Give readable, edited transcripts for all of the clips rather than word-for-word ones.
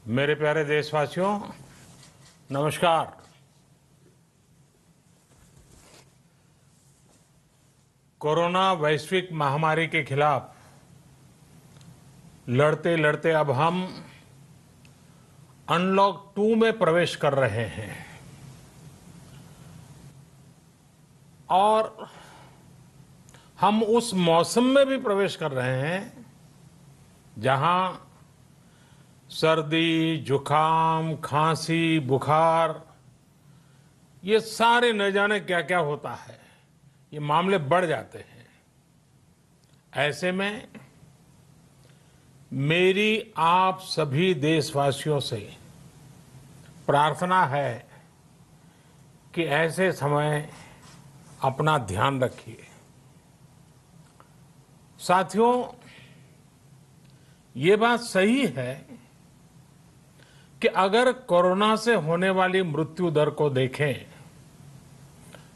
मेरे प्यारे देशवासियों, नमस्कार। कोरोना वैश्विक महामारी के खिलाफ लड़ते लड़ते अब हम अनलॉक 2 में प्रवेश कर रहे हैं और हम उस मौसम में भी प्रवेश कर रहे हैं जहां सर्दी, जुकाम, खांसी, बुखार ये सारे न जाने क्या क्या होता है, ये मामले बढ़ जाते हैं। ऐसे में मेरी आप सभी देशवासियों से प्रार्थना है कि ऐसे समय अपना ध्यान रखिए। साथियों, ये बात सही है कि अगर कोरोना से होने वाली मृत्यु दर को देखें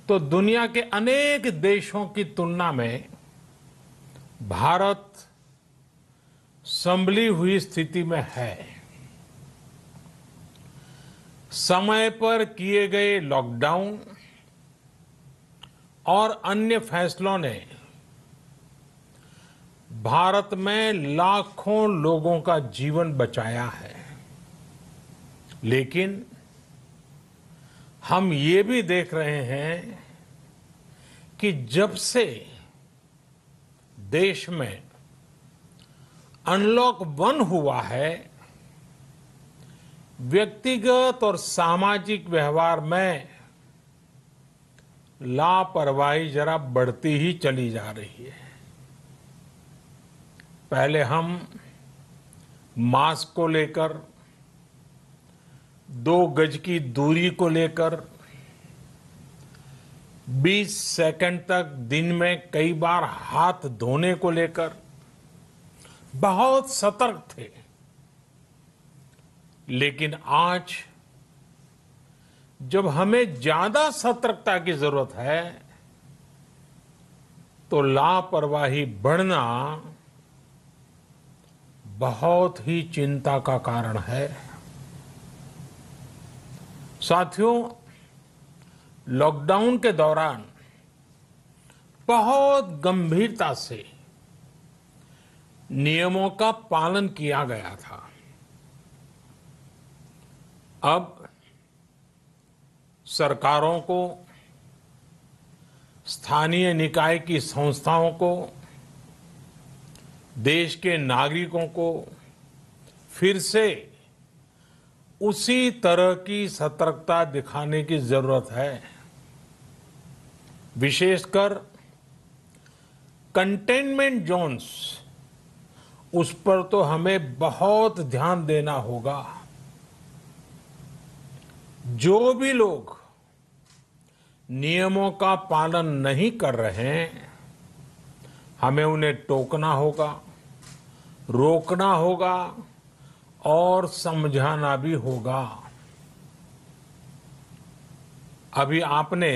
तो दुनिया के अनेक देशों की तुलना में भारत संभली हुई स्थिति में है। समय पर किए गए लॉकडाउन और अन्य फैसलों ने भारत में लाखों लोगों का जीवन बचाया है, लेकिन हम ये भी देख रहे हैं कि जब से देश में अनलॉक 1 हुआ है, व्यक्तिगत और सामाजिक व्यवहार में लापरवाही जरा बढ़ती ही चली जा रही है। पहले हम मास्क को लेकर, 2 गज की दूरी को लेकर 20 सेकंड तक दिन में कई बार हाथ धोने को लेकर बहुत सतर्क थे, लेकिन आज जब हमें ज्यादा सतर्कता की जरूरत है तो लापरवाही बढ़ना बहुत ही चिंता का कारण है। साथियों, लॉकडाउन के दौरान बहुत गंभीरता से नियमों का पालन किया गया था। अब सरकारों को, स्थानीय निकाय की संस्थाओं को, देश के नागरिकों को फिर से उसी तरह की सतर्कता दिखाने की जरूरत है। विशेषकर कंटेनमेंट जोन्स, उस पर तो हमें बहुत ध्यान देना होगा। जो भी लोग नियमों का पालन नहीं कर रहे हैं, हमें उन्हें टोकना होगा, रोकना होगा और समझाना भी होगा। अभी आपने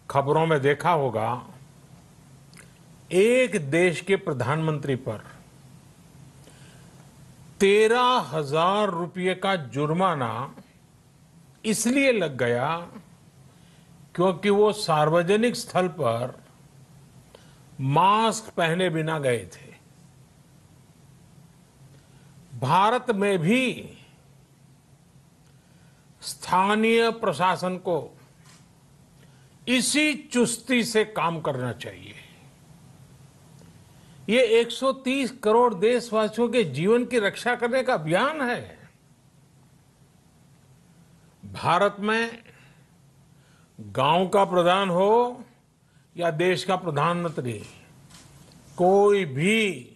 खबरों में देखा होगा, एक देश के प्रधानमंत्री पर 13,000 रुपये का जुर्माना इसलिए लग गया क्योंकि वो सार्वजनिक स्थल पर मास्क पहने बिना गए थे। भारत में भी स्थानीय प्रशासन को इसी चुस्ती से काम करना चाहिए। ये 130 करोड़ देशवासियों के जीवन की रक्षा करने का अभियान है। भारत में गांव का प्रधान हो या देश का प्रधानमंत्री, कोई भी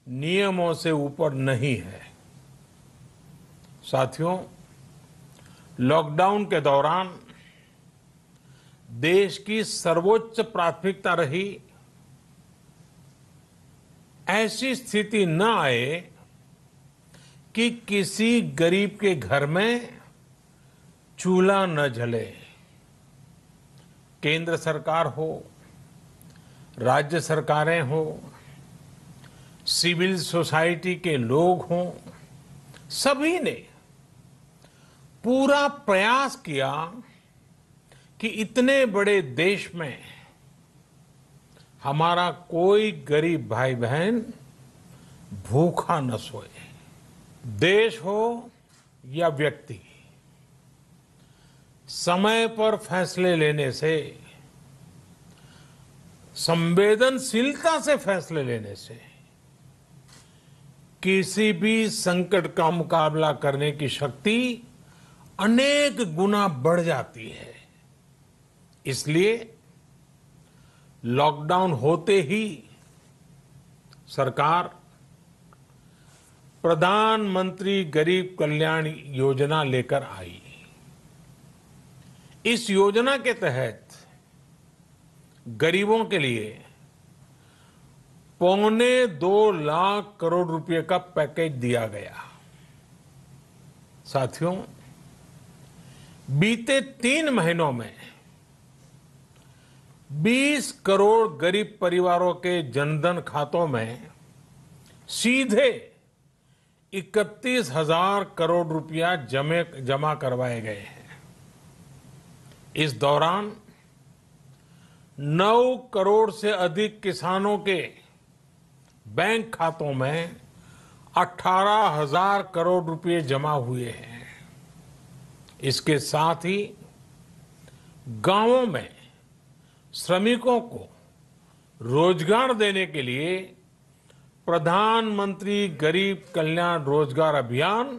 नियमों से ऊपर नहीं है। साथियों, लॉकडाउन के दौरान देश की सर्वोच्च प्राथमिकता रही ऐसी स्थिति न आए कि किसी गरीब के घर में चूल्हा न जले। केंद्र सरकार हो, राज्य सरकारें हो, सिविल सोसाइटी के लोग हों, सभी ने पूरा प्रयास किया कि इतने बड़े देश में हमारा कोई गरीब भाई बहन भूखा न सोए। देश हो या व्यक्ति, समय पर फैसले लेने से, संवेदनशीलता से फैसले लेने से किसी भी संकट का मुकाबला करने की शक्ति अनेक गुना बढ़ जाती है। इसलिए लॉकडाउन होते ही सरकार प्रधानमंत्री गरीब कल्याण योजना लेकर आई। इस योजना के तहत गरीबों के लिए 2.25 लाख करोड़ रुपए का पैकेज दिया गया। साथियों, बीते 3 महीनों में 20 करोड़ गरीब परिवारों के जनधन खातों में सीधे 31,000 करोड़ रुपया जमा करवाए गए हैं। इस दौरान 9 करोड़ से अधिक किसानों के बैंक खातों में 18,000 करोड़ रुपए जमा हुए हैं। इसके साथ ही गांवों में श्रमिकों को रोजगार देने के लिए प्रधानमंत्री गरीब कल्याण रोजगार अभियान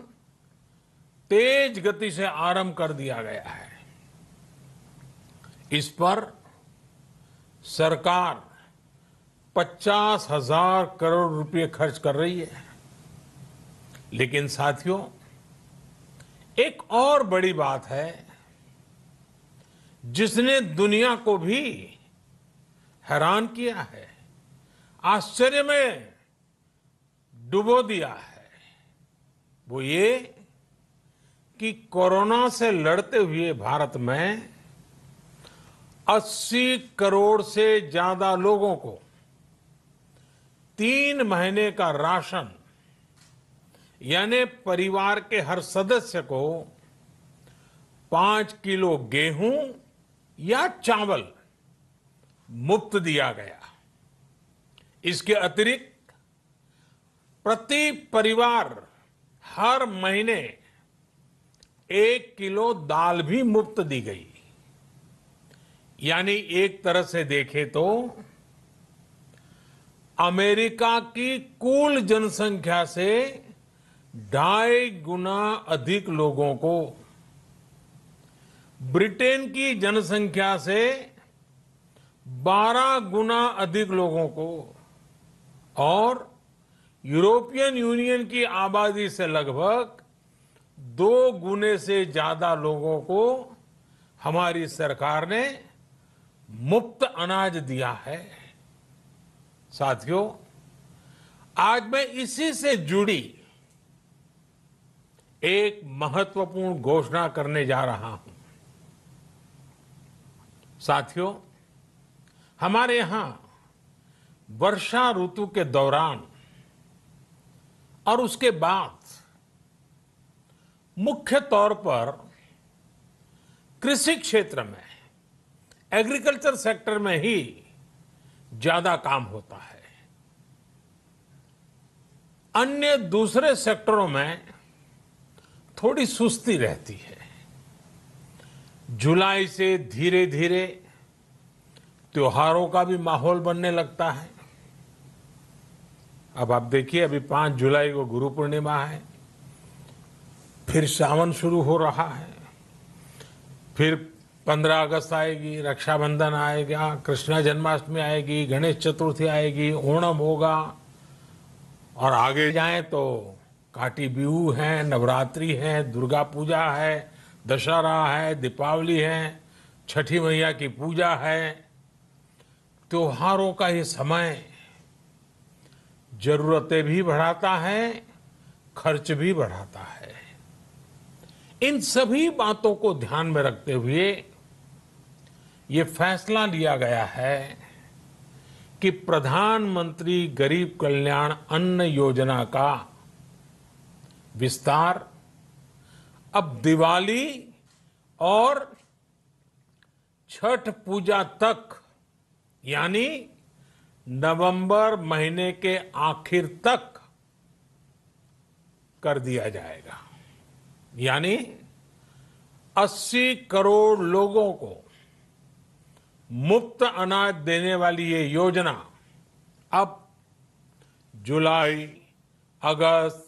तेज गति से आरंभ कर दिया गया है। इस पर सरकार 50,000 करोड़ रुपए खर्च कर रही है। लेकिन साथियों, एक और बड़ी बात है जिसने दुनिया को भी हैरान किया है, आश्चर्य में डुबो दिया है। वो ये कि कोरोना से लड़ते हुए भारत में 80 करोड़ से ज्यादा लोगों को 3 महीने का राशन, यानी परिवार के हर सदस्य को 5 किलो गेहूं या चावल मुफ्त दिया गया। इसके अतिरिक्त प्रति परिवार हर महीने 1 किलो दाल भी मुफ्त दी गई। यानी एक तरह से देखें तो अमेरिका की कुल जनसंख्या से 2.5 गुना अधिक लोगों को, ब्रिटेन की जनसंख्या से 12 गुना अधिक लोगों को और यूरोपियन यूनियन की आबादी से लगभग 2 गुने से ज्यादा लोगों को हमारी सरकार ने मुफ्त अनाज दिया है। साथियों, आज मैं इसी से जुड़ी एक महत्वपूर्ण घोषणा करने जा रहा हूं। साथियों, हमारे यहां वर्षा ऋतु के दौरान और उसके बाद मुख्य तौर पर कृषि क्षेत्र में, एग्रीकल्चर सेक्टर में ही ज्यादा काम होता है। अन्य दूसरे सेक्टरों में थोड़ी सुस्ती रहती है। जुलाई से धीरे धीरे त्योहारों का भी माहौल बनने लगता है। अब आप देखिए, अभी 5 जुलाई को गुरु पूर्णिमा है, फिर सावन शुरू हो रहा है, फिर 15 अगस्त आएगी, रक्षाबंधन आएगा, कृष्ण जन्माष्टमी आएगी, गणेश चतुर्थी आएगी, ओणम होगा और आगे जाएं तो काटी बिहू है, नवरात्रि है, दुर्गा पूजा है, दशहरा है, दीपावली है, छठी मैया की पूजा है। त्योहारों का ये समय जरूरतें भी बढ़ाता है, खर्च भी बढ़ाता है। इन सभी बातों को ध्यान में रखते हुए ये फैसला लिया गया है कि प्रधानमंत्री गरीब कल्याण अन्न योजना का विस्तार अब दिवाली और छठ पूजा तक, यानी नवंबर महीने के आखिर तक कर दिया जाएगा। यानी 80 करोड़ लोगों को मुफ्त अनाज देने वाली ये योजना अब जुलाई, अगस्त,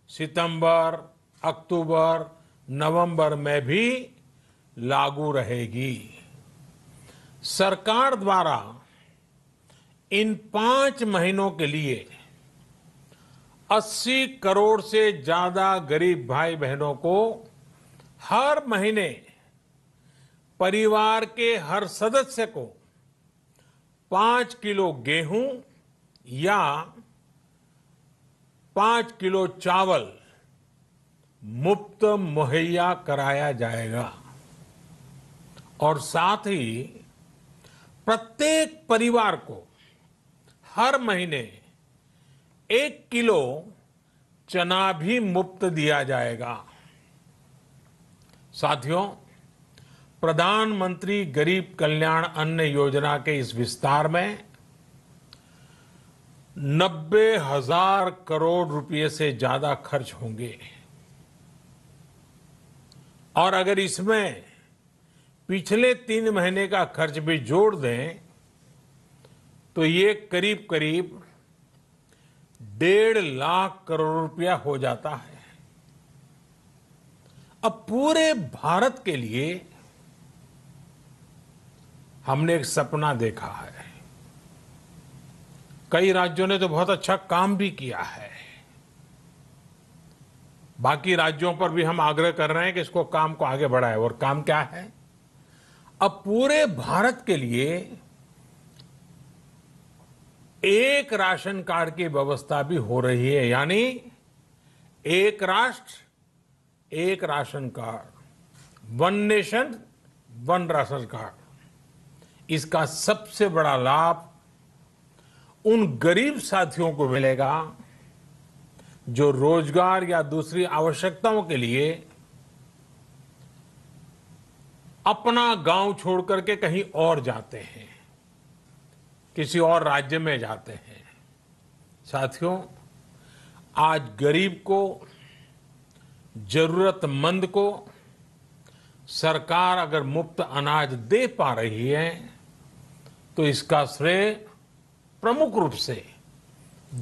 सितंबर, अक्टूबर, नवंबर में भी लागू रहेगी। सरकार द्वारा इन 5 महीनों के लिए 80 करोड़ से ज्यादा गरीब भाई बहनों को हर महीने परिवार के हर सदस्य को 5 किलो गेहूं या 5 किलो चावल मुफ्त मुहैया कराया जाएगा। और साथ ही प्रत्येक परिवार को हर महीने 1 किलो चना भी मुफ्त दिया जाएगा। साथियों, प्रधानमंत्री गरीब कल्याण अन्न योजना के इस विस्तार में 90,000 करोड़ रुपए से ज्यादा खर्च होंगे। और अगर इसमें पिछले 3 महीने का खर्च भी जोड़ दें तो ये करीब करीब 1.5 लाख करोड़ रुपया हो जाता है। अब पूरे भारत के लिए हमने एक सपना देखा है। कई राज्यों ने तो बहुत अच्छा काम भी किया है। बाकी राज्यों पर भी हम आग्रह कर रहे हैं कि इसको काम को आगे बढ़ाएं। और काम क्या है? अब पूरे भारत के लिए एक राशन कार्ड की व्यवस्था भी हो रही है। यानी एक राष्ट्र एक ration card, 1 nation 1 ration card. इसका सबसे बड़ा लाभ उन गरीब साथियों को मिलेगा जो रोजगार या दूसरी आवश्यकताओं के लिए अपना गांव छोड़ करके कहीं और जाते हैं, किसी और राज्य में जाते हैं। साथियों, आज गरीब को, जरूरतमंद को सरकार अगर मुफ्त अनाज दे पा रही है तो इसका श्रेय प्रमुख रूप से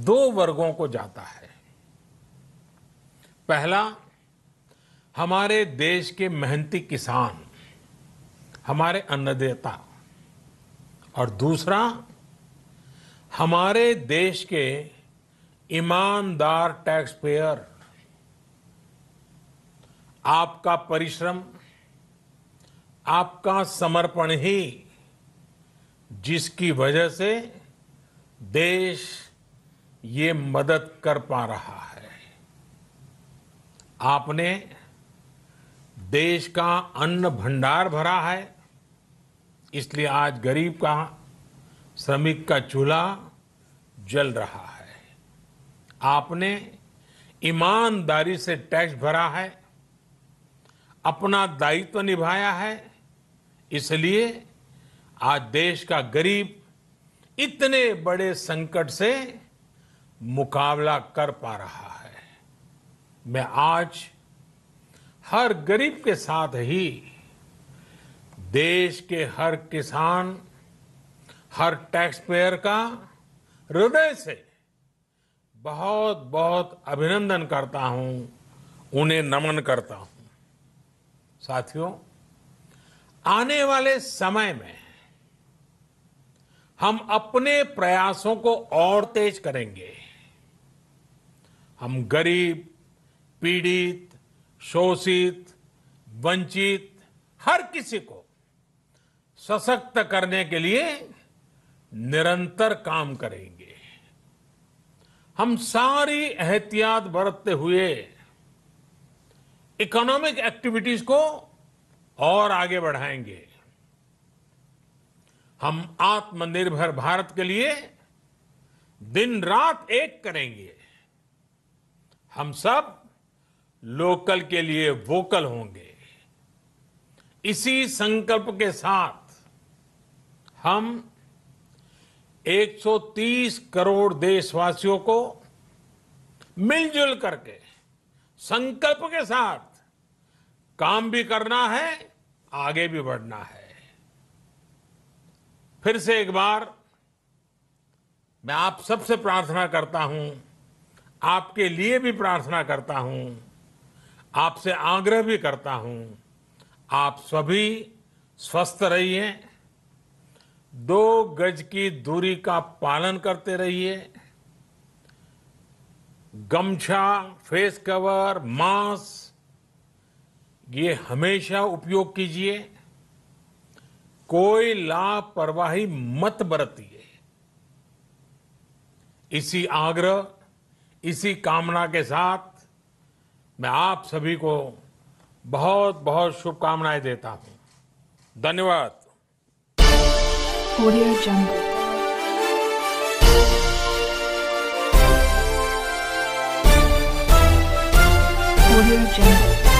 2 वर्गों को जाता है। पहला, हमारे देश के मेहनती किसान, हमारे अन्नदाता। और दूसरा, हमारे देश के ईमानदार टैक्स पेयर। आपका परिश्रम, आपका समर्पण ही जिसकी वजह से देश ये मदद कर पा रहा है। आपने देश का अन्न भंडार भरा है, इसलिए आज गरीब का, श्रमिक का चूल्हा जल रहा है। आपने ईमानदारी से टैक्स भरा है, अपना दायित्व निभाया है, इसलिए आज देश का गरीब इतने बड़े संकट से मुकाबला कर पा रहा है। मैं आज हर गरीब के साथ ही देश के हर किसान, हर टैक्स पेयर का हृदय से बहुत बहुत अभिनंदन करता हूं, उन्हें नमन करता हूं। साथियों, आने वाले समय में हम अपने प्रयासों को और तेज करेंगे। हम गरीब, पीड़ित, शोषित, वंचित हर किसी को सशक्त करने के लिए निरंतर काम करेंगे। हम सारी एहतियात बरतते हुए इकोनॉमिक एक्टिविटीज को और आगे बढ़ाएंगे। हम आत्मनिर्भर भारत के लिए दिन रात एक करेंगे। हम सब लोकल के लिए वोकल होंगे। इसी संकल्प के साथ हम 130 करोड़ देशवासियों को मिलजुल करके संकल्प के साथ काम भी करना है, आगे भी बढ़ना है। फिर से एक बार मैं आप सबसे प्रार्थना करता हूं, आपके लिए भी प्रार्थना करता हूं, आपसे आग्रह भी करता हूं, आप सभी स्वस्थ रहिए, 2 गज की दूरी का पालन करते रहिए, गमछा, फेस कवर, मास्क ये हमेशा उपयोग कीजिए, कोई लापरवाही मत बरतिए। इसी आग्रह, इसी कामना के साथ मैं आप सभी को बहुत बहुत शुभकामनाएं देता हूं। धन्यवाद। Audio Jungle. Audio Jungle.